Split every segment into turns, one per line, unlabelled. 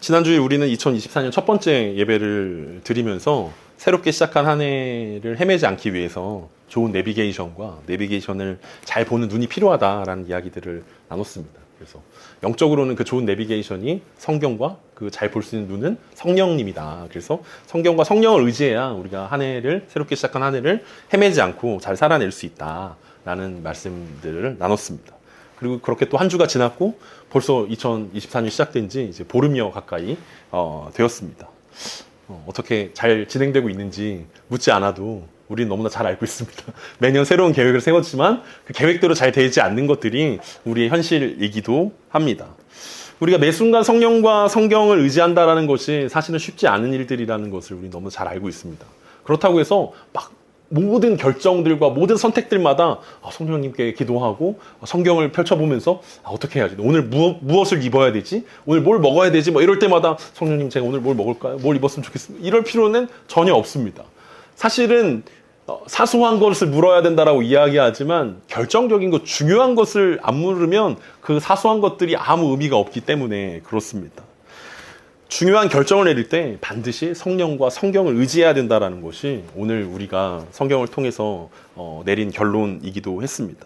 지난주에 우리는 2024년 첫 번째 예배를 드리면서 새롭게 시작한 한 해를 헤매지 않기 위해서 좋은 내비게이션과 내비게이션을 잘 보는 눈이 필요하다라는 이야기들을 나눴습니다. 그래서 영적으로는 그 좋은 내비게이션이 성경과 그 잘 볼 수 있는 눈은 성령님이다. 그래서 성경과 성령을 의지해야 우리가 한 해를, 새롭게 시작한 한 해를 헤매지 않고 잘 살아낼 수 있다라는 말씀들을 나눴습니다. 그리고 그렇게 또 한 주가 지났고 벌써 2024년 시작된 지 이제 보름여 가까이 되었습니다. 어떻게 잘 진행되고 있는지 묻지 않아도 우리는 너무나 잘 알고 있습니다. 매년 새로운 계획을 세웠지만 그 계획대로 잘 되지 않는 것들이 우리의 현실이기도 합니다. 우리가 매 순간 성령과 성경을 의지한다는 것이 사실은 쉽지 않은 일들이라는 것을 우리 너무 잘 알고 있습니다. 그렇다고 해서 막 모든 결정들과 모든 선택들마다 성령님께 기도하고 성경을 펼쳐보면서 어떻게 해야지? 오늘 무엇을 입어야 되지? 오늘 뭘 먹어야 되지? 뭐 이럴 때마다 성령님 제가 오늘 뭘 먹을까요? 뭘 입었으면 좋겠습니다. 이럴 필요는 전혀 없습니다. 사실은 사소한 것을 물어야 된다라고 이야기하지만 결정적인 것, 중요한 것을 안 물으면 그 사소한 것들이 아무 의미가 없기 때문에 그렇습니다. 중요한 결정을 내릴 때 반드시 성령과 성경을 의지해야 된다는 것이 오늘 우리가 성경을 통해서 내린 결론이기도 했습니다.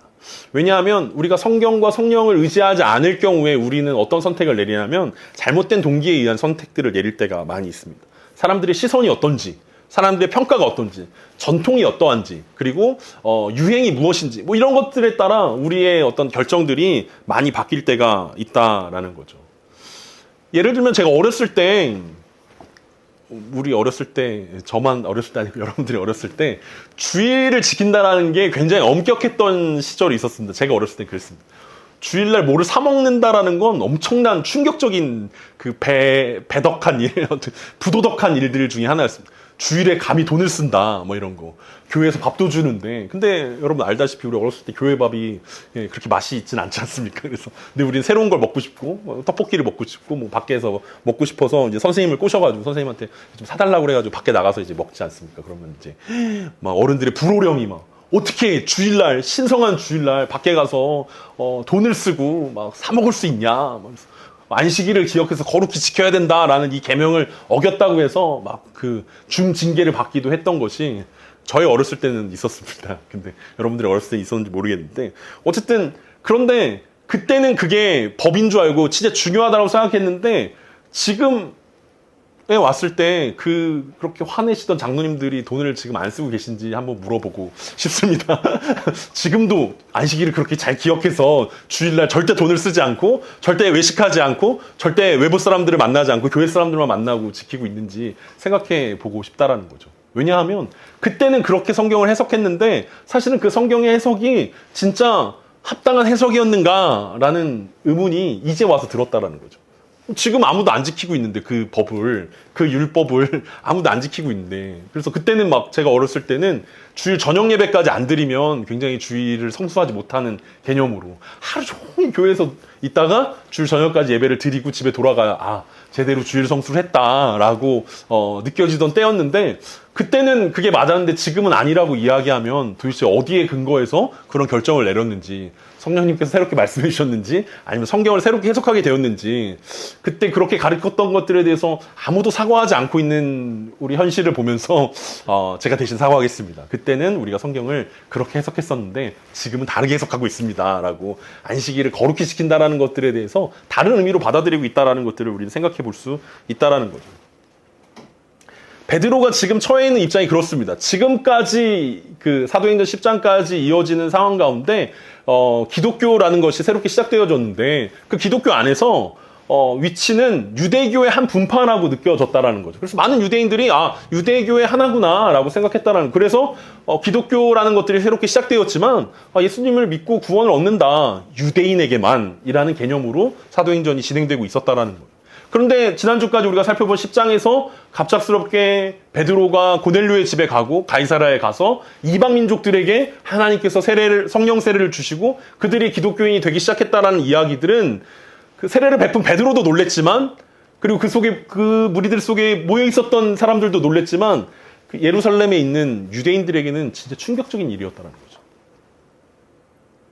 왜냐하면 우리가 성경과 성령을 의지하지 않을 경우에 우리는 어떤 선택을 내리냐면 잘못된 동기에 의한 선택들을 내릴 때가 많이 있습니다. 사람들의 시선이 어떤지, 사람들의 평가가 어떤지, 전통이 어떠한지, 그리고 유행이 무엇인지 뭐 이런 것들에 따라 우리의 어떤 결정들이 많이 바뀔 때가 있다라는 거죠. 예를 들면 제가 어렸을 때, 우리 어렸을 때, 저만 어렸을 때 아니고 여러분들이 어렸을 때 주일을 지킨다라는 게 굉장히 엄격했던 시절이 있었습니다. 제가 어렸을 때 그랬습니다. 주일날 뭐를 사 먹는다라는 건 엄청난 충격적인 그 배덕한 일, 부도덕한 일들 중에 하나였습니다. 주일에 감히 돈을 쓴다, 뭐 이런 거. 교회에서 밥도 주는데, 근데 여러분 알다시피 우리 어렸을 때 교회 밥이 그렇게 맛이 있진 않지 않습니까? 그래서, 근데 우리는 새로운 걸 먹고 싶고, 떡볶이를 먹고 싶고, 뭐 밖에서 먹고 싶어서 이제 선생님을 꼬셔가지고 선생님한테 좀 사달라고 그래가지고 밖에 나가서 이제 먹지 않습니까? 그러면 이제 막 어른들의 불호령이 막, 어떻게 주일날, 신성한 주일날 밖에 가서 돈을 쓰고 막 사 먹을 수 있냐? 막 안식일을 기억해서 거룩히 지켜야 된다라는 이 계명을 어겼다고 해서 막 그 중징계를 받기도 했던 것이 저희 어렸을 때는 있었습니다. 근데 여러분들이 어렸을 때 있었는지 모르겠는데 어쨌든 그런데 그때는 그게 법인 줄 알고 진짜 중요하다고 생각했는데 지금에 왔을 때 그렇게 화내시던 장로님들이 돈을 지금 안 쓰고 계신지 한번 물어보고 싶습니다. 지금도 안식일을 그렇게 잘 기억해서 주일날 절대 돈을 쓰지 않고 절대 외식하지 않고 절대 외부 사람들을 만나지 않고 교회 사람들만 만나고 지키고 있는지 생각해 보고 싶다라는 거죠. 왜냐하면 그때는 그렇게 성경을 해석했는데 사실은 그 성경의 해석이 진짜 합당한 해석이었는가라는 의문이 이제 와서 들었다라는 거죠. 지금 아무도 안 지키고 있는데 그 법을, 그 율법을 아무도 안 지키고 있는데. 그래서 그때는 막 제가 어렸을 때는 주일 저녁 예배까지 안 드리면 굉장히 주일을 성수하지 못하는 개념으로 하루 종일 교회에서 있다가 주일 저녁까지 예배를 드리고 집에 돌아가야 제대로 주일 성수를 했다라고 느껴지던 때였는데 그때는 그게 맞았는데 지금은 아니라고 이야기하면 도대체 어디에 근거해서 그런 결정을 내렸는지 성령님께서 새롭게 말씀해 주셨는지 아니면 성경을 새롭게 해석하게 되었는지 그때 그렇게 가르쳤던 것들에 대해서 아무도 사과하지 않고 있는 우리 현실을 보면서 제가 대신 사과하겠습니다. 그때는 우리가 성경을 그렇게 해석했었는데 지금은 다르게 해석하고 있습니다. 라고 안식일을 거룩히 지킨다라는 것들에 대해서 다른 의미로 받아들이고 있다라는 것들을 우리는 생각해 볼 수 있다라는 거죠. 베드로가 지금 처해 있는 입장이 그렇습니다. 지금까지 그 사도행전 10장까지 이어지는 상황 가운데 기독교라는 것이 새롭게 시작되어졌는데 그 기독교 안에서 위치는 유대교의 한 분파라고 느껴졌다라는 거죠. 그래서 많은 유대인들이 유대교의 하나구나라고 생각했다라는. 그래서 기독교라는 것들이 새롭게 시작되었지만 예수님을 믿고 구원을 얻는다 유대인에게만이라는 개념으로 사도행전이 진행되고 있었다라는 거예요. 그런데 지난주까지 우리가 살펴본 10장에서 갑작스럽게 베드로가 고넬료의 집에 가고 가이사라에 가서 이방 민족들에게 하나님께서 성령 세례를 주시고 그들이 기독교인이 되기 시작했다라는 이야기들은 그 세례를 베푼 베드로도 놀랬지만 그리고 그 무리들 속에 모여 있었던 사람들도 놀랬지만 그 예루살렘에 있는 유대인들에게는 진짜 충격적인 일이었다는 거죠.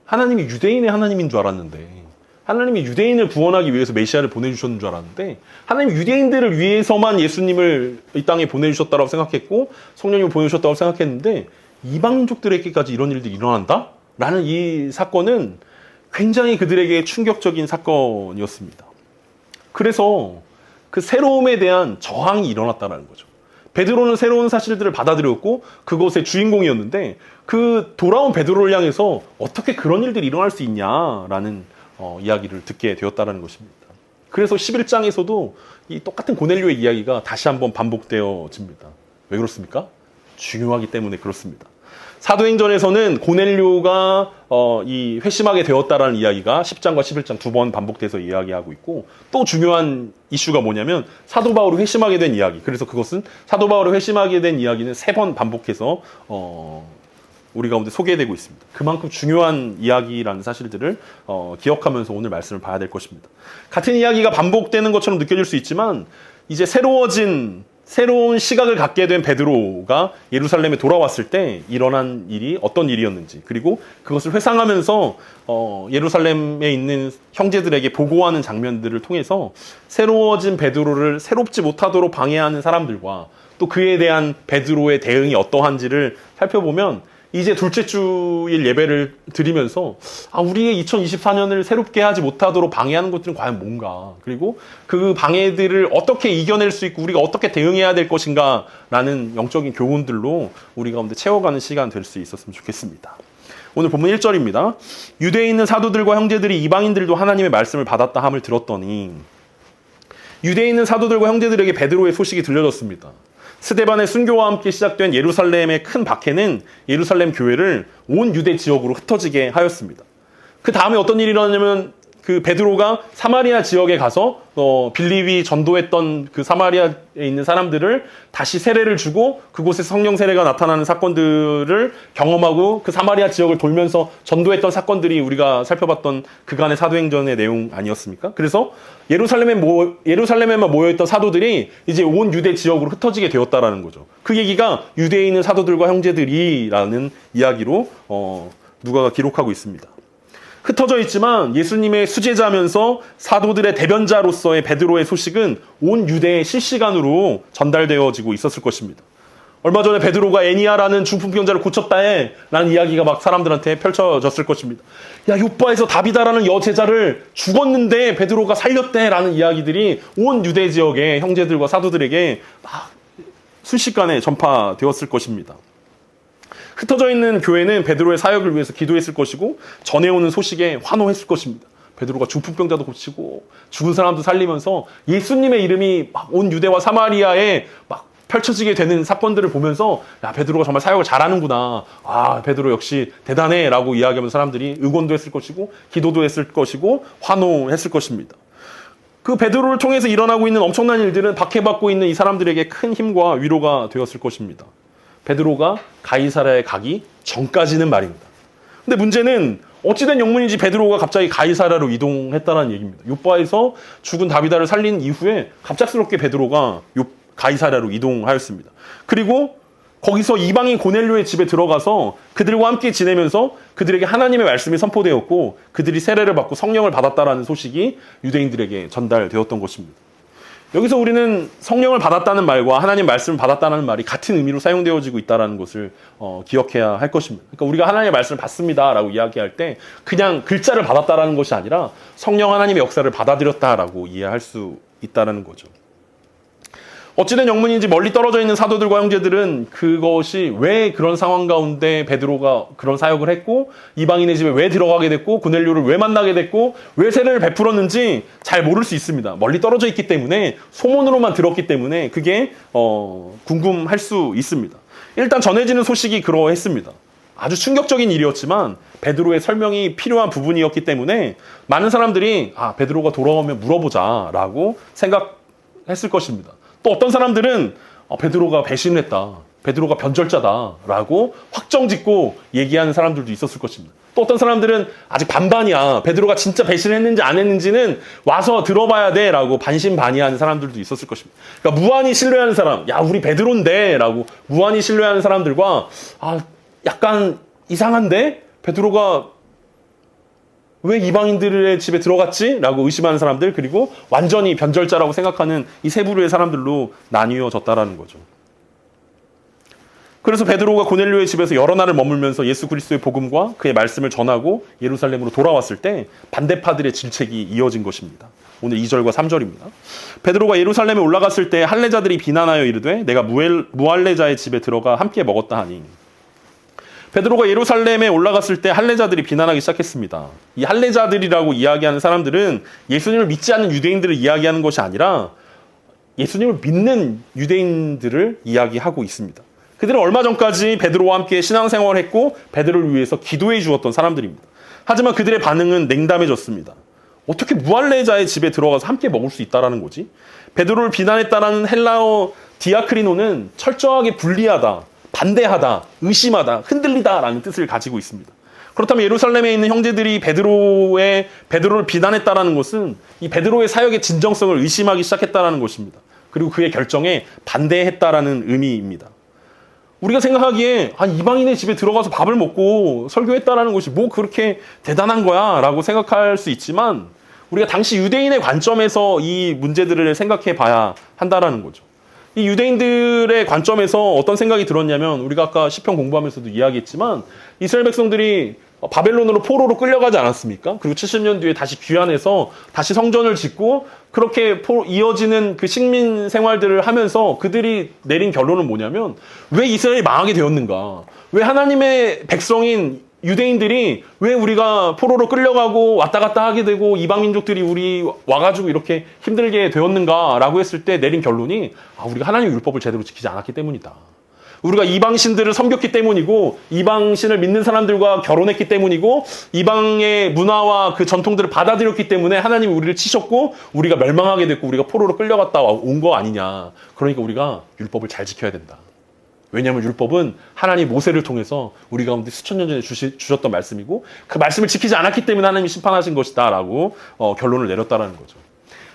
하나님이 유대인의 하나님인 줄 알았는데 하나님이 유대인을 구원하기 위해서 메시아를 보내주셨는 줄 알았는데 하나님 유대인들을 위해서만 예수님을 이 땅에 보내주셨다고 생각했고 성령님을 보내주셨다고 생각했는데 이방인족들에게까지 이런 일들이 일어난다? 라는 이 사건은 굉장히 그들에게 충격적인 사건이었습니다. 그래서 그 새로움에 대한 저항이 일어났다는 거죠. 베드로는 새로운 사실들을 받아들였고 그것의 주인공이었는데 그 돌아온 베드로를 향해서 어떻게 그런 일들이 일어날 수 있냐라는 이야기를 듣게 되었다는 것입니다. 그래서 11장에서도 이 똑같은 고넬료의 이야기가 다시 한번 반복되어집니다. 왜 그렇습니까? 중요하기 때문에 그렇습니다. 사도행전에서는 고넬료가 이 회심하게 되었다라는 이야기가 10장과 11장 두 번 반복돼서 이야기하고 있고 또 중요한 이슈가 뭐냐면 사도 바울이 회심하게 된 이야기. 그래서 그것은 사도 바울이 회심하게 된 이야기는 세 번 반복해서 우리 가운데 소개되고 있습니다. 그만큼 중요한 이야기라는 사실들을 기억하면서 오늘 말씀을 봐야 될 것입니다. 같은 이야기가 반복되는 것처럼 느껴질 수 있지만 이제 새로운 시각을 갖게 된 베드로가 예루살렘에 돌아왔을 때 일어난 일이 어떤 일이었는지 그리고 그것을 회상하면서 예루살렘에 있는 형제들에게 보고하는 장면들을 통해서 새로워진 베드로를 새롭지 못하도록 방해하는 사람들과 또 그에 대한 베드로의 대응이 어떠한지를 살펴보면 이제 둘째 주일 예배를 드리면서 우리의 2024년을 새롭게 하지 못하도록 방해하는 것들은 과연 뭔가 그리고 그 방해들을 어떻게 이겨낼 수 있고 우리가 어떻게 대응해야 될 것인가 라는 영적인 교훈들로 우리 가운데 채워가는 시간 될 수 있었으면 좋겠습니다. 오늘 본문 1절입니다. 유대에 있는 사도들과 형제들이 이방인들도 하나님의 말씀을 받았다 함을 들었더니 유대에 있는 사도들과 형제들에게 베드로의 소식이 들려졌습니다. 스데반의 순교와 함께 시작된 예루살렘의 큰 박해는 예루살렘 교회를 온 유대 지역으로 흩어지게 하였습니다. 그 다음에 어떤 일이 일어나냐면 그 베드로가 사마리아 지역에 가서 빌립이 전도했던 그 사마리아에 있는 사람들을 다시 세례를 주고 그곳에 성령 세례가 나타나는 사건들을 경험하고 그 사마리아 지역을 돌면서 전도했던 사건들이 우리가 살펴봤던 그간의 사도행전의 내용 아니었습니까? 그래서 예루살렘에만 모여있던 사도들이 이제 온 유대 지역으로 흩어지게 되었다라는 거죠. 그 얘기가 유대에 있는 사도들과 형제들이라는 이야기로 누가가 기록하고 있습니다. 흩어져 있지만 예수님의 수제자면서 사도들의 대변자로서의 베드로의 소식은 온 유대에 실시간으로 전달되어지고 있었을 것입니다. 얼마 전에 베드로가 애니아라는 중풍병자를 고쳤다에 라는 이야기가 막 사람들한테 펼쳐졌을 것입니다. 야, 요빠에서 다비다라는 여제자를 죽었는데 베드로가 살렸대 라는 이야기들이 온 유대 지역의 형제들과 사도들에게 막 순식간에 전파되었을 것입니다. 흩어져 있는 교회는 베드로의 사역을 위해서 기도했을 것이고 전해오는 소식에 환호했을 것입니다. 베드로가 중풍병자도 고치고 죽은 사람도 살리면서 예수님의 이름이 막 온 유대와 사마리아에 막 펼쳐지게 되는 사건들을 보면서 야, 베드로가 정말 사역을 잘하는구나. 베드로 역시 대단해 라고 이야기하면서 사람들이 응원도 했을 것이고 기도도 했을 것이고 환호했을 것입니다. 그 베드로를 통해서 일어나고 있는 엄청난 일들은 박해받고 있는 이 사람들에게 큰 힘과 위로가 되었을 것입니다. 베드로가 가이사랴에 가기 전까지는 말입니다. 근데 문제는 어찌된 영문인지 베드로가 갑자기 가이사랴로 이동했다는 얘기입니다. 요바에서 죽은 다비다를 살린 이후에 갑작스럽게 베드로가 가이사랴로 이동하였습니다. 그리고 거기서 이방인 고넬료의 집에 들어가서 그들과 함께 지내면서 그들에게 하나님의 말씀이 선포되었고 그들이 세례를 받고 성령을 받았다라는 소식이 유대인들에게 전달되었던 것입니다. 여기서 우리는 성령을 받았다는 말과 하나님 말씀을 받았다는 말이 같은 의미로 사용되어지고 있다는 것을 기억해야 할 것입니다. 그러니까 우리가 하나님의 말씀을 받습니다라고 이야기할 때 그냥 글자를 받았다라는 것이 아니라 성령 하나님의 역사를 받아들였다라고 이해할 수 있다는 거죠. 어찌된 영문인지 멀리 떨어져 있는 사도들과 형제들은 그것이 왜 그런 상황 가운데 베드로가 그런 사역을 했고 이방인의 집에 왜 들어가게 됐고 고넬료를 왜 만나게 됐고 왜 세례를 베풀었는지 잘 모를 수 있습니다. 멀리 떨어져 있기 때문에 소문으로만 들었기 때문에 그게 궁금할 수 있습니다. 일단 전해지는 소식이 그러했습니다. 아주 충격적인 일이었지만 베드로의 설명이 필요한 부분이었기 때문에 많은 사람들이 베드로가 돌아오면 물어보자라고 생각했을 것입니다. 또 어떤 사람들은 베드로가 배신을 했다. 베드로가 변절자다라고 확정짓고 얘기하는 사람들도 있었을 것입니다. 또 어떤 사람들은 아직 반반이야. 베드로가 진짜 배신을 했는지 안 했는지는 와서 들어봐야 돼라고 반신반의하는 사람들도 있었을 것입니다. 그러니까 무한히 신뢰하는 사람, 야 우리 베드로인데라고 무한히 신뢰하는 사람들과 약간 이상한데 베드로가 왜 이방인들의 집에 들어갔지? 라고 의심하는 사람들, 그리고 완전히 변절자라고 생각하는 이 세 부류의 사람들로 나뉘어졌다라는 거죠. 그래서 베드로가 고넬료의 집에서 여러 날을 머물면서 예수 그리스도의 복음과 그의 말씀을 전하고 예루살렘으로 돌아왔을 때 반대파들의 질책이 이어진 것입니다. 오늘 2절과 3절입니다. 베드로가 예루살렘에 올라갔을 때 할례자들이 비난하여 이르되 내가 무할례자의 집에 들어가 함께 먹었다 하니. 베드로가 예루살렘에 올라갔을 때 할례자들이 비난하기 시작했습니다. 이 할례자들이라고 이야기하는 사람들은 예수님을 믿지 않는 유대인들을 이야기하는 것이 아니라 예수님을 믿는 유대인들을 이야기하고 있습니다. 그들은 얼마 전까지 베드로와 함께 신앙생활을 했고 베드로를 위해서 기도해 주었던 사람들입니다. 하지만 그들의 반응은 냉담해졌습니다. 어떻게 무할례자의 집에 들어가서 함께 먹을 수 있다라는 거지? 베드로를 비난했다라는 헬라어 디아크리노는 철저하게 분리하다, 반대하다, 의심하다, 흔들리다라는 뜻을 가지고 있습니다. 그렇다면 예루살렘에 있는 형제들이 베드로를 비난했다라는 것은 이 베드로의 사역의 진정성을 의심하기 시작했다라는 것입니다. 그리고 그의 결정에 반대했다라는 의미입니다. 우리가 생각하기에 이방인의 집에 들어가서 밥을 먹고 설교했다라는 것이 뭐 그렇게 대단한 거야 라고 생각할 수 있지만 우리가 당시 유대인의 관점에서 이 문제들을 생각해 봐야 한다라는 거죠. 이 유대인들의 관점에서 어떤 생각이 들었냐면 우리가 아까 시편 공부하면서도 이야기했지만 이스라엘 백성들이 바벨론으로 포로로 끌려가지 않았습니까? 그리고 70년 뒤에 다시 귀환해서 다시 성전을 짓고 그렇게 이어지는 그 식민 생활들을 하면서 그들이 내린 결론은 뭐냐면 왜 이스라엘이 망하게 되었는가? 왜 하나님의 백성인 유대인들이 왜 우리가 포로로 끌려가고 왔다 갔다 하게 되고 이방 민족들이 우리 와가지고 이렇게 힘들게 되었는가라고 했을 때 내린 결론이 우리가 하나님의 율법을 제대로 지키지 않았기 때문이다. 우리가 이방신들을 섬겼기 때문이고 이방신을 믿는 사람들과 결혼했기 때문이고 이방의 문화와 그 전통들을 받아들였기 때문에 하나님이 우리를 치셨고 우리가 멸망하게 됐고 우리가 포로로 끌려갔다 온 거 아니냐. 그러니까 우리가 율법을 잘 지켜야 된다. 왜냐하면 율법은 하나님 모세를 통해서 우리 가운데 수천 년 전에 주셨던 말씀이고 그 말씀을 지키지 않았기 때문에 하나님이 심판하신 것이다 라고 결론을 내렸다라는 거죠.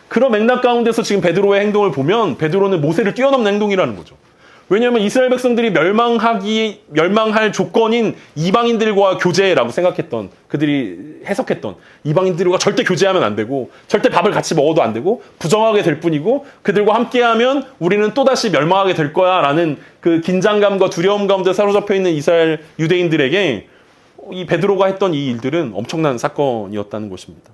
그런 맥락 가운데서 지금 베드로의 행동을 보면 베드로는 모세를 뛰어넘는 행동이라는 거죠. 왜냐하면 이스라엘 백성들이 멸망할 조건인 이방인들과 교제라고 생각했던 그들이 해석했던 이방인들과 절대 교제하면 안 되고 절대 밥을 같이 먹어도 안 되고 부정하게 될 뿐이고 그들과 함께하면 우리는 또다시 멸망하게 될 거야 라는 그 긴장감과 두려움 가운데 사로잡혀 있는 이스라엘 유대인들에게 이 베드로가 했던 이 일들은 엄청난 사건이었다는 것입니다.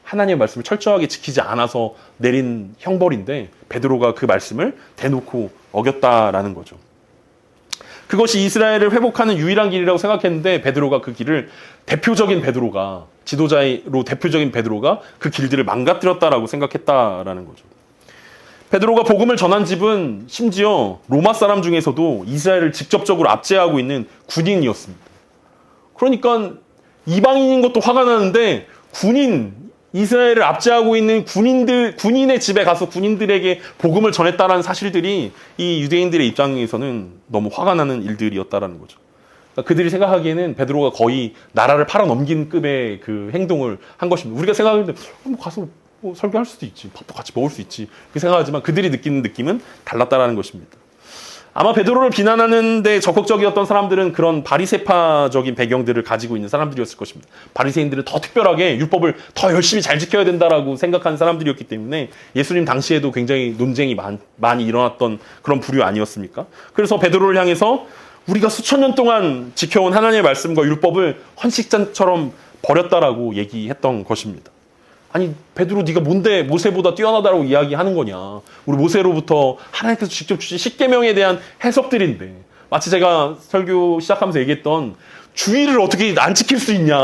하나님의 말씀을 철저하게 지키지 않아서 내린 형벌인데 베드로가 그 말씀을 대놓고 어겼다라는 거죠. 그것이 이스라엘을 회복하는 유일한 길이라고 생각했는데 베드로가 그 길을 지도자로 대표적인 베드로가 그 길들을 망가뜨렸다라고 생각했다라는 거죠. 베드로가 복음을 전한 집은 심지어 로마 사람 중에서도 이스라엘을 직접적으로 압제하고 있는 군인이었습니다. 그러니까 이방인인 것도 화가 나는데 이스라엘을 압제하고 있는 군인의 집에 가서 군인들에게 복음을 전했다라는 사실들이 이 유대인들의 입장에서는 너무 화가 나는 일들이었다라는 거죠. 그러니까 그들이 생각하기에는 베드로가 거의 나라를 팔아넘긴 급의 그 행동을 한 것입니다. 우리가 생각하는데 가서 설교할 수도 있지, 밥도 같이 먹을 수 있지 그렇게 생각하지만 그들이 느끼는 느낌은 달랐다라는 것입니다. 아마 베드로를 비난하는 데 적극적이었던 사람들은 그런 바리새파적인 배경들을 가지고 있는 사람들이었을 것입니다. 바리새인들은 더 특별하게 율법을 더 열심히 잘 지켜야 된다라고 생각하는 사람들이었기 때문에 예수님 당시에도 굉장히 논쟁이 많이 일어났던 그런 부류 아니었습니까? 그래서 베드로를 향해서 우리가 수천 년 동안 지켜온 하나님의 말씀과 율법을 헌식장처럼 버렸다라고 얘기했던 것입니다. 아니 베드로 네가 뭔데 모세보다 뛰어나다라고 이야기하는 거냐. 우리 모세로부터 하나님께서 직접 주신 십계명에 대한 해석들인데 마치 제가 설교 시작하면서 얘기했던 주의를 어떻게 안 지킬 수 있냐.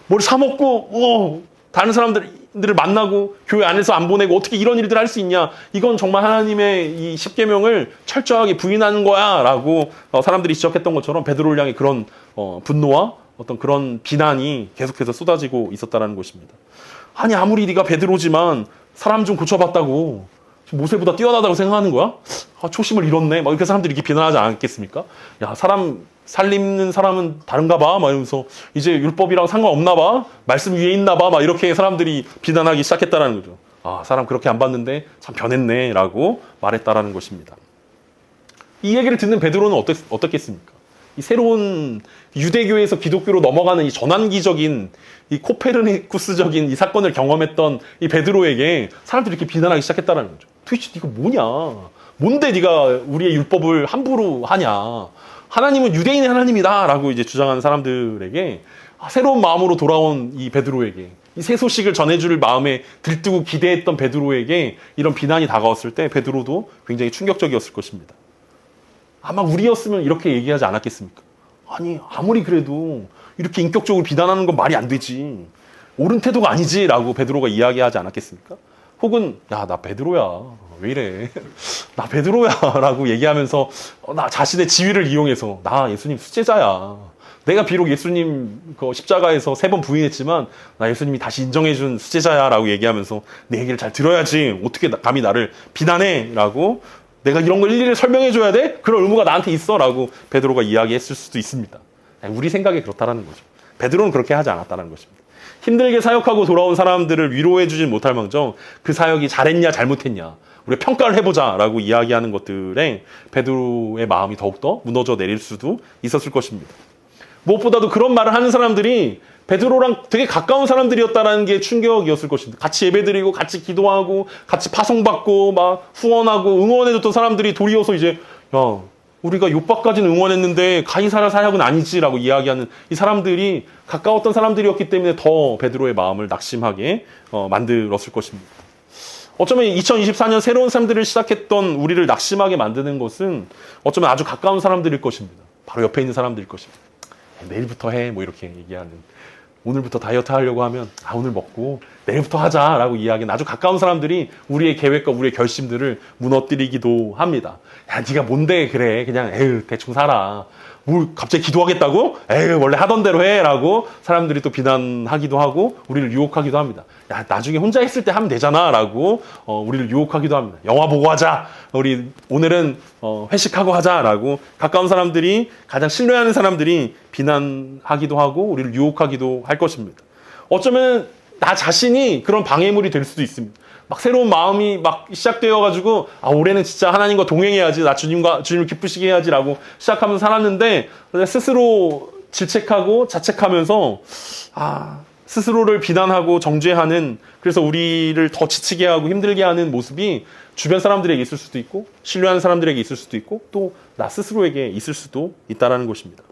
뭘 사먹고 다른 사람들을 만나고 교회 안에서 안 보내고 어떻게 이런 일들을 할 수 있냐. 이건 정말 하나님의 이 십계명을 철저하게 부인하는 거야 라고 사람들이 지적했던 것처럼 베드로를 향해 그런 분노와 어떤 그런 비난이 계속해서 쏟아지고 있었다는 것입니다. 아니 아무리 네가 베드로지만 사람 좀 고쳐봤다고 모세보다 뛰어나다고 생각하는 거야? 초심을 잃었네. 막 이렇게 사람들이 이렇게 비난하지 않겠습니까? 야 사람 살림는 사람은 다른가 봐. 막 이러면서 이제 율법이랑 상관없나 봐. 말씀 위에 있나 봐. 막 이렇게 사람들이 비난하기 시작했다는 거죠. 사람 그렇게 안 봤는데 참 변했네 라고 말했다라는 것입니다. 이 얘기를 듣는 베드로는 어떻겠습니까? 이 새로운 유대교에서 기독교로 넘어가는 이 전환기적인 이 코페르니쿠스적인 이 사건을 경험했던 이 베드로에게 사람들이 이렇게 비난하기 시작했다는 거죠. 도대체 네가 뭐냐? 뭔데 네가 우리의 율법을 함부로 하냐? 하나님은 유대인의 하나님이다라고 이제 주장하는 사람들에게 새로운 마음으로 돌아온 이 베드로에게 이 새 소식을 전해줄 마음에 들뜨고 기대했던 베드로에게 이런 비난이 다가왔을 때 베드로도 굉장히 충격적이었을 것입니다. 아마 우리였으면 이렇게 얘기하지 않았겠습니까? 아니 아무리 그래도 이렇게 인격적으로 비난하는 건 말이 안 되지. 옳은 태도가 아니지라고 베드로가 이야기하지 않았겠습니까? 혹은 야 나 베드로야 왜 이래 나 베드로야 라고 얘기하면서 나 자신의 지위를 이용해서 나 예수님 수제자야. 내가 비록 예수님 그 십자가에서 3번 부인했지만 나 예수님이 다시 인정해준 수제자야 라고 얘기하면서 내 얘기를 잘 들어야지 어떻게 감히 나를 비난해 라고 내가 이런 걸 일일이 설명해줘야 돼? 그런 의무가 나한테 있어 라고 베드로가 이야기했을 수도 있습니다. 우리 생각에 그렇다라는 거죠. 베드로는 그렇게 하지 않았다는 것입니다. 힘들게 사역하고 돌아온 사람들을 위로해주진 못할 망정 그 사역이 잘했냐 잘못했냐 우리 평가를 해보자 라고 이야기하는 것들에 베드로의 마음이 더욱더 무너져 내릴 수도 있었을 것입니다. 무엇보다도 그런 말을 하는 사람들이 베드로랑 되게 가까운 사람들이었다는 게 충격이었을 것입니다. 같이 예배드리고 같이 기도하고 같이 파송받고 막 후원하고 응원해줬던 사람들이 도리어서 이제 야 우리가 요빠까지는 응원했는데 가이사랴 사역은 아니지라고 이야기하는 이 사람들이 가까웠던 사람들이었기 때문에 더 베드로의 마음을 낙심하게 만들었을 것입니다. 어쩌면 2024년 새로운 삶들을 시작했던 우리를 낙심하게 만드는 것은 어쩌면 아주 가까운 사람들일 것입니다. 바로 옆에 있는 사람들일 것입니다. 내일부터 해 뭐 이렇게 얘기하는 오늘부터 다이어트 하려고 하면 오늘 먹고 내일부터 하자라고 이야기하는 아주 가까운 사람들이 우리의 계획과 우리의 결심들을 무너뜨리기도 합니다. 야 네가 뭔데 그래 그냥 에휴 대충 살아 뭘 갑자기 기도하겠다고? 에휴 원래 하던 대로 해 라고 사람들이 또 비난하기도 하고 우리를 유혹하기도 합니다. 야 나중에 혼자 있을 때 하면 되잖아 라고 우리를 유혹하기도 합니다. 영화 보고 하자 우리 오늘은 회식하고 하자 라고 가까운 사람들이 가장 신뢰하는 사람들이 비난하기도 하고 우리를 유혹하기도 할 것입니다. 어쩌면 나 자신이 그런 방해물이 될 수도 있습니다. 막 새로운 마음이 막 시작되어가지고 올해는 진짜 하나님과 동행해야지 나 주님을 기쁘시게 해야지라고 시작하면서 살았는데 스스로 질책하고 자책하면서 스스로를 비난하고 정죄하는 그래서 우리를 더 지치게 하고 힘들게 하는 모습이 주변 사람들에게 있을 수도 있고 신뢰하는 사람들에게 있을 수도 있고 또 나 스스로에게 있을 수도 있다는 것입니다.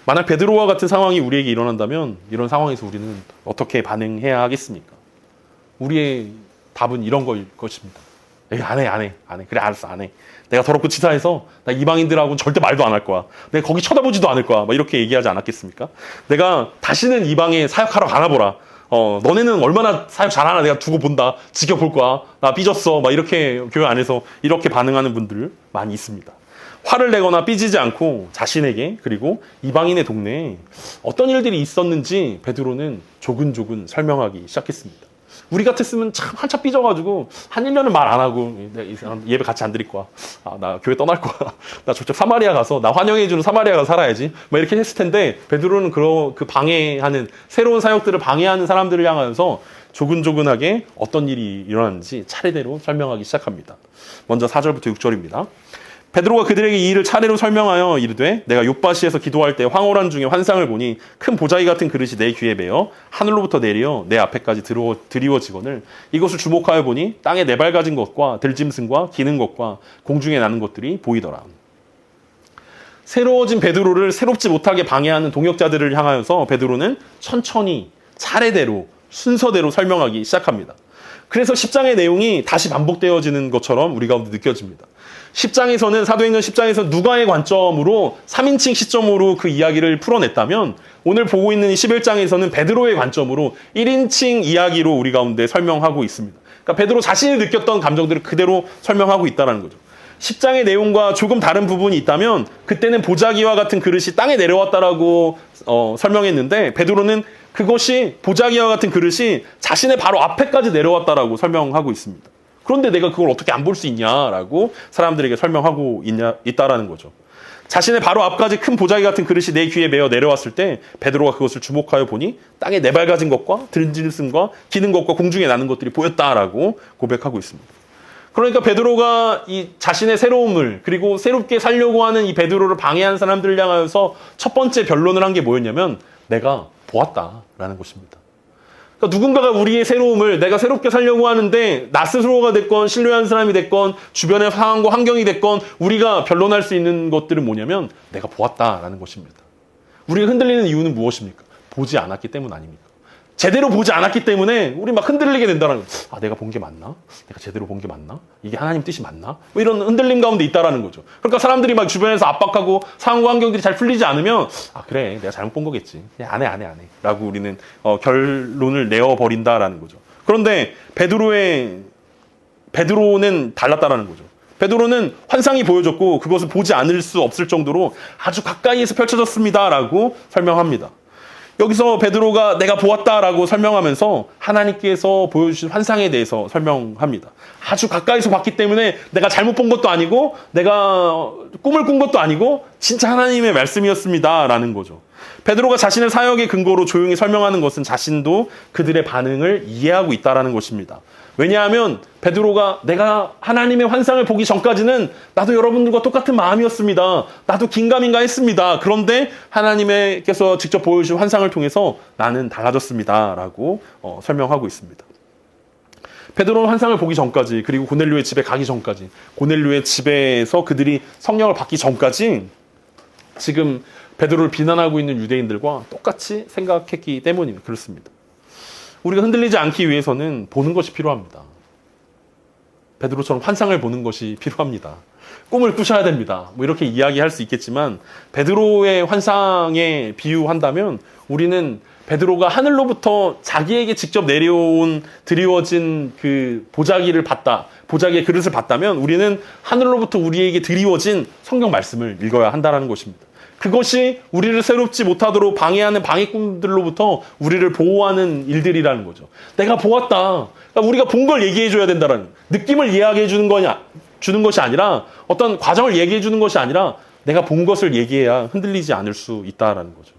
만약 베드로와 같은 상황이 우리에게 일어난다면 이런 상황에서 우리는 어떻게 반응해야 하겠습니까? 우리의 답은 이런 거일 것입니다. 안 해. 그래, 알았어, 안 해. 내가 더럽고 치사해서 나 이방인들하고는 절대 말도 안 할 거야. 내가 거기 쳐다보지도 않을 거야. 막 이렇게 얘기하지 않았겠습니까? 내가 다시는 이방에 사역하러 가나 너네는 얼마나 사역 잘하나 내가 두고 본다. 지켜볼 거야. 나 삐졌어. 막 이렇게 교회 안에서 이렇게 반응하는 분들 많이 있습니다. 화를 내거나 삐지지 않고 자신에게 그리고 이방인의 동네에 어떤 일들이 있었는지 베드로는 조근조근 설명하기 시작했습니다. 우리 같았으면 참 한참 삐져가지고 한 1년은 말 안 하고 이 사람 예배 같이 안 드릴 거야. 나 교회 떠날 거야. 나 저쪽 사마리아 가서 나 환영해주는 사마리아 가서 살아야지. 막 이렇게 했을 텐데 베드로는 그 방해하는 새로운 사역들을 방해하는 사람들을 향하여서 조근조근하게 어떤 일이 일어났는지 차례대로 설명하기 시작합니다. 먼저 4절부터 6절입니다. 베드로가 그들에게 이 일을 차례로 설명하여 이르되 내가 욥바시에서 기도할 때 황홀한 중에 환상을 보니 큰 보자기 같은 그릇이 내 귀에 매어 하늘로부터 내려 내 앞에까지 드리워지거늘 이것을 주목하여 보니 땅에 네발가진 것과 들짐승과 기는 것과 공중에 나는 것들이 보이더라. 새로워진 베드로를 새롭지 못하게 방해하는 동역자들을 향하여서 베드로는 천천히 차례대로 순서대로 설명하기 시작합니다. 그래서 10장의 내용이 다시 반복되어지는 것처럼 우리 가운데 느껴집니다. 10장에서는 사도행전 10장에서 누가의 관점으로 3인칭 시점으로 그 이야기를 풀어냈다면 오늘 보고 있는 11장에서는 베드로의 관점으로 1인칭 이야기로 우리 가운데 설명하고 있습니다. 그러니까 베드로 자신이 느꼈던 감정들을 그대로 설명하고 있다는 거죠. 10장의 내용과 조금 다른 부분이 있다면 그때는 보자기와 같은 그릇이 땅에 내려왔다라고 설명했는데 베드로는 그것이 보자기와 같은 그릇이 자신의 바로 앞에까지 내려왔다라고 설명하고 있습니다. 그런데 내가 그걸 어떻게 안 볼 수 있냐라고 사람들에게 설명하고 있다라는 거죠. 자신의 바로 앞까지 큰 보자기 같은 그릇이 내 귀에 매어 내려왔을 때 베드로가 그것을 주목하여 보니 땅에 네발가진 것과 들짐승과 기는 것과 공중에 나는 것들이 보였다라고 고백하고 있습니다. 그러니까 베드로가 이 자신의 새로움을 그리고 새롭게 살려고 하는 이 베드로를 방해하는 사람들을 향하여서 첫 번째 변론을 한 게 뭐였냐면 내가 보았다라는 것입니다. 그러니까 누군가가 우리의 새로움을 내가 새롭게 살려고 하는데 나 스스로가 됐건 신뢰하는 사람이 됐건 주변의 상황과 환경이 됐건 우리가 변론할 수 있는 것들은 뭐냐면 내가 보았다라는 것입니다. 우리가 흔들리는 이유는 무엇입니까? 보지 않았기 때문 아닙니까? 제대로 보지 않았기 때문에 우리 막 흔들리게 된다는 거죠. 아, 내가 본 게 맞나? 내가 제대로 본 게 맞나? 이게 하나님 뜻이 맞나? 뭐 이런 흔들림 가운데 있다라는 거죠. 그러니까 사람들이 막 주변에서 압박하고 상황과 환경들이 잘 풀리지 않으면 아, 그래, 내가 잘못 본 거겠지. 그냥 안 해. 라고 우리는 결론을 내어버린다라는 거죠. 그런데 베드로는 달랐다라는 거죠. 베드로는 환상이 보여졌고 그것을 보지 않을 수 없을 정도로 아주 가까이에서 펼쳐졌습니다라고 설명합니다. 여기서 베드로가 내가 보았다라고 설명하면서 하나님께서 보여주신 환상에 대해서 설명합니다. 아주 가까이서 봤기 때문에 내가 잘못 본 것도 아니고 내가 꿈을 꾼 것도 아니고 진짜 하나님의 말씀이었습니다라는 거죠. 베드로가 자신의 사역의 근거로 조용히 설명하는 것은 자신도 그들의 반응을 이해하고 있다는 것입니다. 왜냐하면 베드로가 내가 하나님의 환상을 보기 전까지는 나도 여러분들과 똑같은 마음이었습니다. 나도 긴가민가 했습니다. 그런데 하나님께서 직접 보여주신 환상을 통해서 나는 달라졌습니다. 라고 설명하고 있습니다. 베드로는 환상을 보기 전까지 그리고 고넬료의 집에 가기 전까지 고넬료의 집에서 그들이 성령을 받기 전까지 지금 베드로를 비난하고 있는 유대인들과 똑같이 생각했기 때문입니다. 그렇습니다. 우리가 흔들리지 않기 위해서는 보는 것이 필요합니다. 베드로처럼 환상을 보는 것이 필요합니다. 꿈을 꾸셔야 됩니다. 뭐 이렇게 이야기할 수 있겠지만 베드로의 환상에 비유한다면 우리는 베드로가 하늘로부터 자기에게 직접 내려온 드리워진 그 보자기의 그릇을 봤다면 우리는 하늘로부터 우리에게 드리워진 성경 말씀을 읽어야 한다는 것입니다. 그것이 우리를 새롭지 못하도록 방해하는 방해꾼들로부터 우리를 보호하는 일들이라는 거죠. 내가 보았다. 그러니까 우리가 본 걸 얘기해 줘야 된다는 느낌을 이야기해 주는 것이 아니라 어떤 과정을 얘기해 주는 것이 아니라 내가 본 것을 얘기해야 흔들리지 않을 수 있다라는 거죠.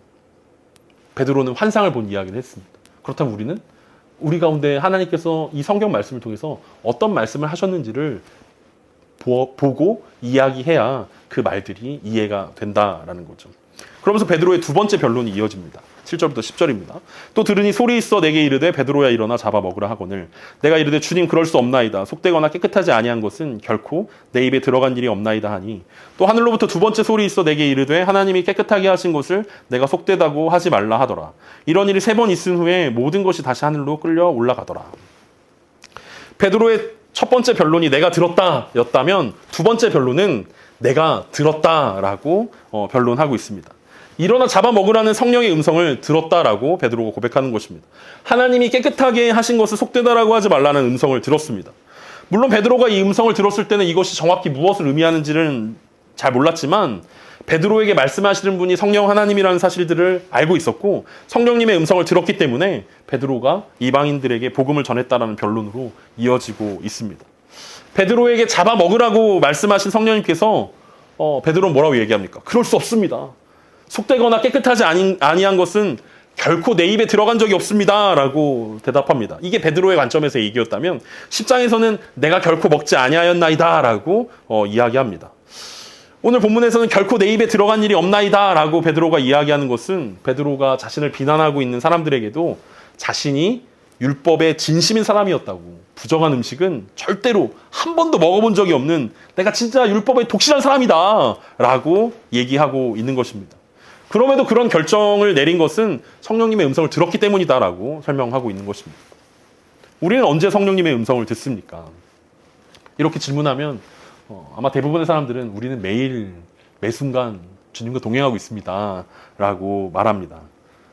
베드로는 환상을 본 이야기를 했습니다. 그렇다면 우리는 우리 가운데 하나님께서 이 성경 말씀을 통해서 어떤 말씀을 하셨는지를 보고 이야기해야 그 말들이 이해가 된다라는 거죠. 그러면서 베드로의 두 번째 변론이 이어집니다. 7절부터 10절입니다. 또 들으니 소리 있어 내게 이르되 베드로야 일어나 잡아 먹으라 하거늘 내가 이르되 주님 그럴 수 없나이다. 속되거나 깨끗하지 아니한 것은 결코 내 입에 들어간 일이 없나이다 하니 또 하늘로부터 두 번째 소리 있어 내게 이르되 하나님이 깨끗하게 하신 것을 내가 속되다고 하지 말라 하더라. 이런 일이 3번 있은 후에 모든 것이 다시 하늘로 끌려 올라가더라. 베드로의 첫 번째 변론이 내가 들었다 였다면 두 번째 변론은 내가 들었다라고 변론하고 있습니다. 일어나 잡아먹으라는 성령의 음성을 들었다라고 베드로가 고백하는 것입니다. 하나님이 깨끗하게 하신 것을 속되다라고 하지 말라는 음성을 들었습니다. 물론 베드로가 이 음성을 들었을 때는 이것이 정확히 무엇을 의미하는지는 잘 몰랐지만 베드로에게 말씀하시는 분이 성령 하나님이라는 사실들을 알고 있었고 성령님의 음성을 들었기 때문에 베드로가 이방인들에게 복음을 전했다라는 변론으로 이어지고 있습니다. 베드로에게 잡아먹으라고 말씀하신 성령님께서 베드로는 뭐라고 얘기합니까? 그럴 수 없습니다. 속되거나 깨끗하지 아니한 것은 결코 내 입에 들어간 적이 없습니다. 라고 대답합니다. 이게 베드로의 관점에서 얘기였다면 10장에서는 내가 결코 먹지 아니하였나이다. 라고 이야기합니다. 오늘 본문에서는 결코 내 입에 들어간 일이 없나이다. 라고 베드로가 이야기하는 것은 베드로가 자신을 비난하고 있는 사람들에게도 자신이 율법의 진심인 사람이었다고 부정한 음식은 절대로 한 번도 먹어본 적이 없는 내가 진짜 율법에 독실한 사람이다. 라고 얘기하고 있는 것입니다. 그럼에도 그런 결정을 내린 것은 성령님의 음성을 들었기 때문이다라고 설명하고 있는 것입니다. 우리는 언제 성령님의 음성을 듣습니까? 이렇게 질문하면 아마 대부분의 사람들은 우리는 매일 매순간 주님과 동행하고 있습니다 라고 말합니다.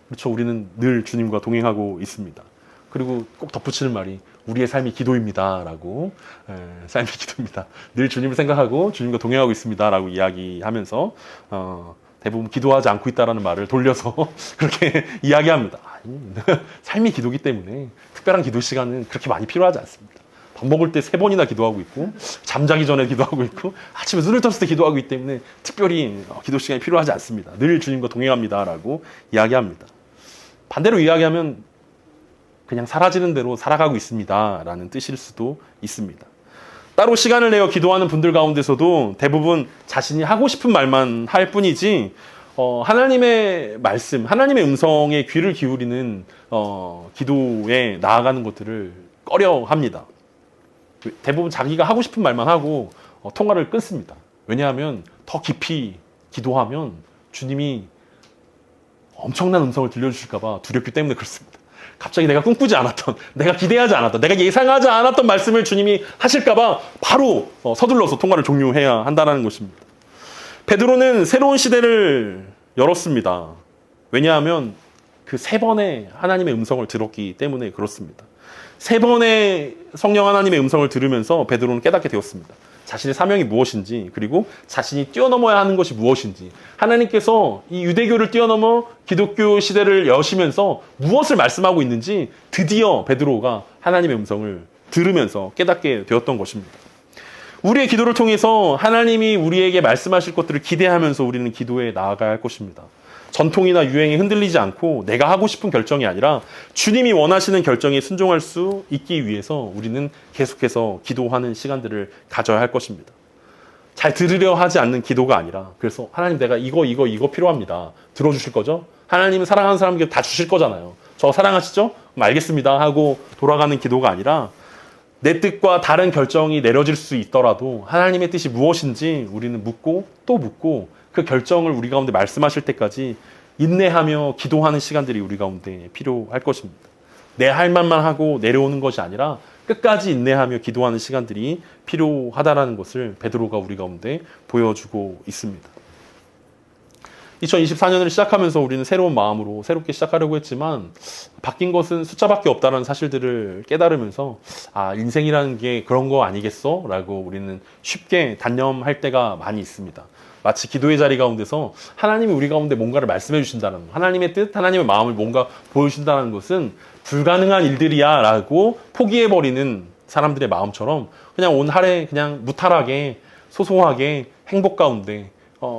그렇죠. 우리는 늘 주님과 동행하고 있습니다. 그리고 꼭 덧붙이는 말이 우리의 삶이 기도입니다 라고 삶이 기도입니다. 늘 주님을 생각하고 주님과 동행하고 있습니다 라고 이야기하면서 대부분 기도하지 않고 있다라는 말을 돌려서 그렇게 이야기합니다. 삶이 기도기 때문에 특별한 기도 시간은 그렇게 많이 필요하지 않습니다. 밥 먹을 때 3번이나 기도하고 있고 잠자기 전에 기도하고 있고 아침에 눈을 떴을 때 기도하고 있기 때문에 특별히 기도 시간이 필요하지 않습니다. 늘 주님과 동행합니다 라고 이야기합니다. 반대로 이야기하면 그냥 사라지는 대로 살아가고 있습니다 라는 뜻일 수도 있습니다. 따로 시간을 내어 기도하는 분들 가운데서도 대부분 자신이 하고 싶은 말만 할 뿐이지 하나님의 말씀, 하나님의 음성에 귀를 기울이는 기도에 나아가는 것들을 꺼려합니다. 대부분 자기가 하고 싶은 말만 하고 통화를 끊습니다. 왜냐하면 더 깊이 기도하면 주님이 엄청난 음성을 들려주실까 봐 두렵기 때문에 그렇습니다. 갑자기 내가 꿈꾸지 않았던, 내가 기대하지 않았던, 내가 예상하지 않았던 말씀을 주님이 하실까 봐 바로 서둘러서 통화를 종료해야 한다는 것입니다. 베드로는 새로운 시대를 열었습니다. 왜냐하면 그 3번의 하나님의 음성을 들었기 때문에 그렇습니다. 3번의 성령 하나님의 음성을 들으면서 베드로는 깨닫게 되었습니다. 자신의 사명이 무엇인지, 그리고 자신이 뛰어넘어야 하는 것이 무엇인지, 하나님께서 이 유대교를 뛰어넘어 기독교 시대를 여시면서 무엇을 말씀하고 있는지 드디어 베드로가 하나님의 음성을 들으면서 깨닫게 되었던 것입니다. 우리의 기도를 통해서 하나님이 우리에게 말씀하실 것들을 기대하면서 우리는 기도에 나아가야 할 것입니다. 전통이나 유행에 흔들리지 않고 내가 하고 싶은 결정이 아니라 주님이 원하시는 결정에 순종할 수 있기 위해서 우리는 계속해서 기도하는 시간들을 가져야 할 것입니다. 잘 들으려 하지 않는 기도가 아니라, 그래서 하나님 내가 이거 필요합니다. 들어주실 거죠? 하나님은 사랑하는 사람에게 다 주실 거잖아요. 저 사랑하시죠? 그럼 알겠습니다 하고 돌아가는 기도가 아니라 내 뜻과 다른 결정이 내려질 수 있더라도 하나님의 뜻이 무엇인지 우리는 묻고 또 묻고 그 결정을 우리 가운데 말씀하실 때까지 인내하며 기도하는 시간들이 우리 가운데 필요할 것입니다. 내 할 말만 하고 내려오는 것이 아니라 끝까지 인내하며 기도하는 시간들이 필요하다는 것을 베드로가 우리 가운데 보여주고 있습니다. 2024년을 시작하면서 우리는 새로운 마음으로 새롭게 시작하려고 했지만 바뀐 것은 숫자밖에 없다는 사실들을 깨달으면서 인생이라는 게 그런 거 아니겠어? 라고 우리는 쉽게 단념할 때가 많이 있습니다. 마치 기도의 자리 가운데서 하나님이 우리 가운데 뭔가를 말씀해 주신다는 것, 하나님의 뜻, 하나님의 마음을 뭔가 보여주신다는 것은 불가능한 일들이야 라고 포기해버리는 사람들의 마음처럼 그냥 온 한 해 그냥 무탈하게 소소하게 행복 가운데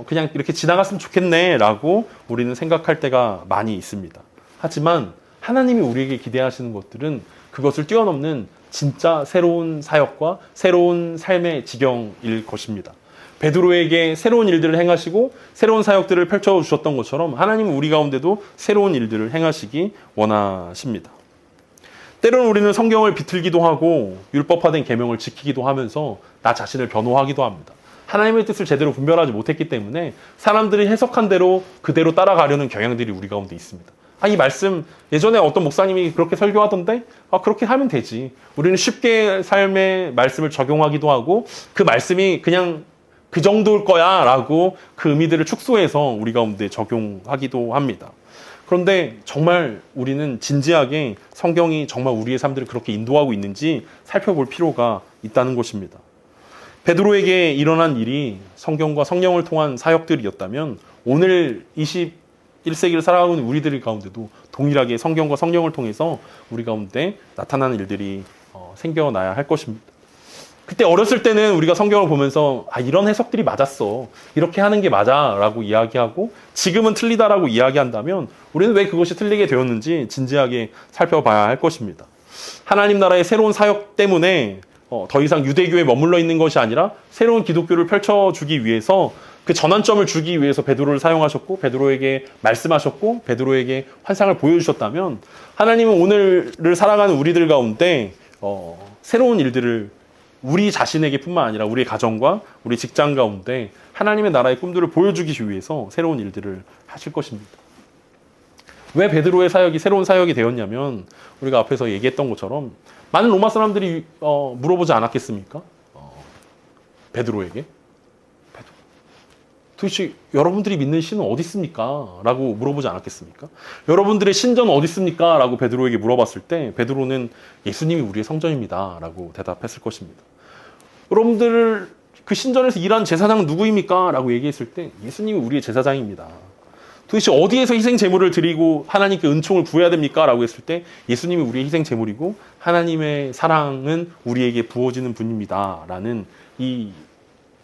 그냥 이렇게 지나갔으면 좋겠네 라고 우리는 생각할 때가 많이 있습니다. 하지만 하나님이 우리에게 기대하시는 것들은 그것을 뛰어넘는 진짜 새로운 사역과 새로운 삶의 지경일 것입니다. 베드로에게 새로운 일들을 행하시고 새로운 사역들을 펼쳐주셨던 것처럼 하나님은 우리 가운데도 새로운 일들을 행하시기 원하십니다. 때로는 우리는 성경을 비틀기도 하고 율법화된 계명을 지키기도 하면서 나 자신을 변호하기도 합니다. 하나님의 뜻을 제대로 분별하지 못했기 때문에 사람들이 해석한 대로 그대로 따라가려는 경향들이 우리 가운데 있습니다. 이 말씀 예전에 어떤 목사님이 그렇게 설교하던데 그렇게 하면 되지. 우리는 쉽게 삶의 말씀을 적용하기도 하고 그 말씀이 그냥 그 정도일 거야 라고 그 의미들을 축소해서 우리 가운데 적용하기도 합니다. 그런데 정말 우리는 진지하게 성경이 정말 우리의 삶들을 그렇게 인도하고 있는지 살펴볼 필요가 있다는 것입니다. 베드로에게 일어난 일이 성경과 성령을 통한 사역들이었다면 오늘 21세기를 살아가고 있는 우리들 가운데도 동일하게 성경과 성령을 통해서 우리 가운데 나타나는 일들이 생겨나야 할 것입니다. 그때 어렸을 때는 우리가 성경을 보면서 이런 해석들이 맞았어. 이렇게 하는 게 맞아 라고 이야기하고 지금은 틀리다라고 이야기한다면 우리는 왜 그것이 틀리게 되었는지 진지하게 살펴봐야 할 것입니다. 하나님 나라의 새로운 사역 때문에 더 이상 유대교에 머물러 있는 것이 아니라 새로운 기독교를 펼쳐주기 위해서 그 전환점을 주기 위해서 베드로를 사용하셨고 베드로에게 말씀하셨고 베드로에게 환상을 보여주셨다면 하나님은 오늘을 살아가는 우리들 가운데 새로운 일들을 우리 자신에게 뿐만 아니라 우리 가정과 우리 직장 가운데 하나님의 나라의 꿈들을 보여주기 위해서 새로운 일들을 하실 것입니다. 왜 베드로의 사역이 새로운 사역이 되었냐면 우리가 앞에서 얘기했던 것처럼 많은 로마 사람들이 물어보지 않았겠습니까? 베드로에게. 도대체 여러분들이 믿는 신은 어디 있습니까? 라고 물어보지 않았겠습니까? 여러분들의 신전은 어디 있습니까? 라고 베드로에게 물어봤을 때 베드로는 예수님이 우리의 성전입니다. 라고 대답했을 것입니다. 여러분들 그 신전에서 일하는 제사장은 누구입니까? 라고 얘기했을 때 예수님이 우리의 제사장입니다. 도대체 어디에서 희생 제물을 드리고 하나님께 은총을 구해야 됩니까? 라고 했을 때 예수님이 우리의 희생 제물이고 하나님의 사랑은 우리에게 부어지는 분입니다. 라는 이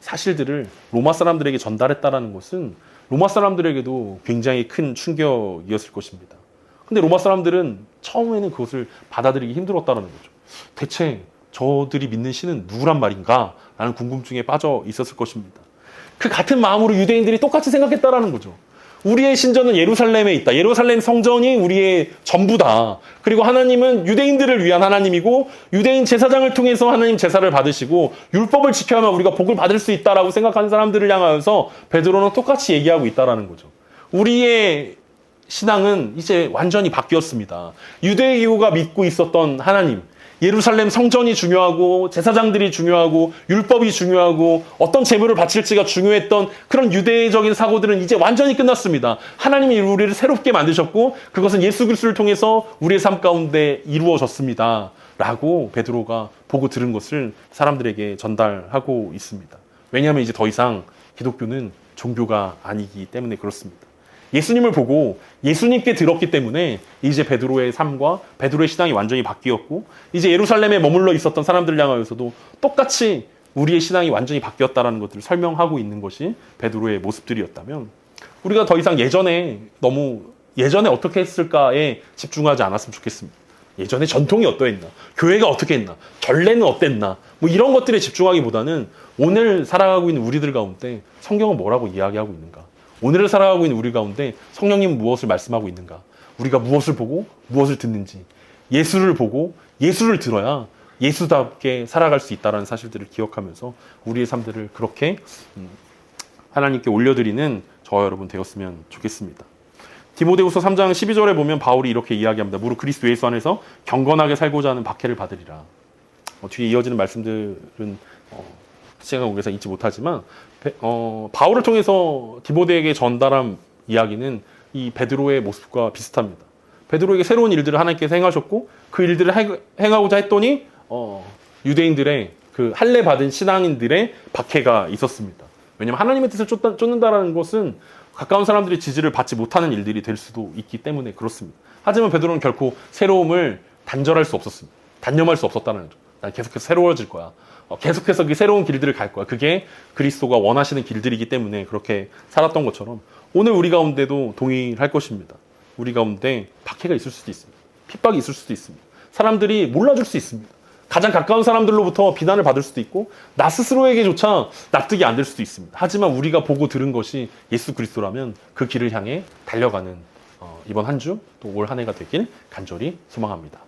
사실들을 로마 사람들에게 전달했다는 것은 로마 사람들에게도 굉장히 큰 충격이었을 것입니다. 근데 로마 사람들은 처음에는 그것을 받아들이기 힘들었다는 거죠. 대체 저들이 믿는 신은 누구란 말인가? 라는 궁금증에 빠져 있었을 것입니다. 그 같은 마음으로 유대인들이 똑같이 생각했다라는 거죠. 우리의 신전은 예루살렘에 있다. 예루살렘 성전이 우리의 전부다. 그리고 하나님은 유대인들을 위한 하나님이고 유대인 제사장을 통해서 하나님 제사를 받으시고 율법을 지켜야만 우리가 복을 받을 수 있다라고 생각하는 사람들을 향하여서 베드로는 똑같이 얘기하고 있다라는 거죠. 우리의 신앙은 이제 완전히 바뀌었습니다. 유대인가 믿고 있었던 하나님, 예루살렘 성전이 중요하고 제사장들이 중요하고 율법이 중요하고 어떤 제물을 바칠지가 중요했던 그런 유대적인 사고들은 이제 완전히 끝났습니다. 하나님이 우리를 새롭게 만드셨고 그것은 예수 그리스도를 통해서 우리의 삶 가운데 이루어졌습니다. 라고 베드로가 보고 들은 것을 사람들에게 전달하고 있습니다. 왜냐하면 이제 더 이상 기독교는 종교가 아니기 때문에 그렇습니다. 예수님을 보고 예수님께 들었기 때문에 이제 베드로의 삶과 베드로의 신앙이 완전히 바뀌었고 이제 예루살렘에 머물러 있었던 사람들을 향하여서도 똑같이 우리의 신앙이 완전히 바뀌었다는 것들을 설명하고 있는 것이 베드로의 모습들이었다면 우리가 더 이상 예전에 어떻게 했을까에 집중하지 않았으면 좋겠습니다. 예전에 전통이 어떠했나, 교회가 어떻게 했나, 전례는 어땠나 뭐 이런 것들에 집중하기보다는 오늘 살아가고 있는 우리들 가운데 성경은 뭐라고 이야기하고 있는가, 오늘을 살아가고 있는 우리 가운데 성령님은 무엇을 말씀하고 있는가, 우리가 무엇을 보고 무엇을 듣는지, 예수를 보고 예수를 들어야 예수답게 살아갈 수 있다는 사실들을 기억하면서 우리의 삶들을 그렇게 하나님께 올려드리는 저와 여러분 되었으면 좋겠습니다. 디모데후서 3장 12절에 보면 바울이 이렇게 이야기합니다. 무릇 그리스도 예수 안에서 경건하게 살고자 하는 박해를 받으리라. 뒤에 이어지는 말씀들은 시간 관계에서 잊지 못하지만 바울을 통해서 디모데에게 전달한 이야기는 이 베드로의 모습과 비슷합니다. 베드로에게 새로운 일들을 하나님께서 행하셨고 그 일들을 행하고자 했더니 유대인들의 그 할례 받은 신앙인들의 박해가 있었습니다. 왜냐하면 하나님의 뜻을 쫓는다라는 것은 가까운 사람들의 지지를 받지 못하는 일들이 될 수도 있기 때문에 그렇습니다. 하지만 베드로는 결코 새로움을 단절할 수 없었습니다. 단념할 수 없었다는 거죠. 난 계속해서 새로워질 거야. 계속해서 그 새로운 길들을 갈 거야. 그게 그리스도가 원하시는 길들이기 때문에 그렇게 살았던 것처럼 오늘 우리 가운데도 동일할 것입니다. 우리 가운데 박해가 있을 수도 있습니다. 핍박이 있을 수도 있습니다. 사람들이 몰라줄 수 있습니다. 가장 가까운 사람들로부터 비난을 받을 수도 있고 나 스스로에게조차 납득이 안 될 수도 있습니다. 하지만 우리가 보고 들은 것이 예수 그리스도라면 그 길을 향해 달려가는 이번 한 주 또 올 한 해가 되길 간절히 소망합니다.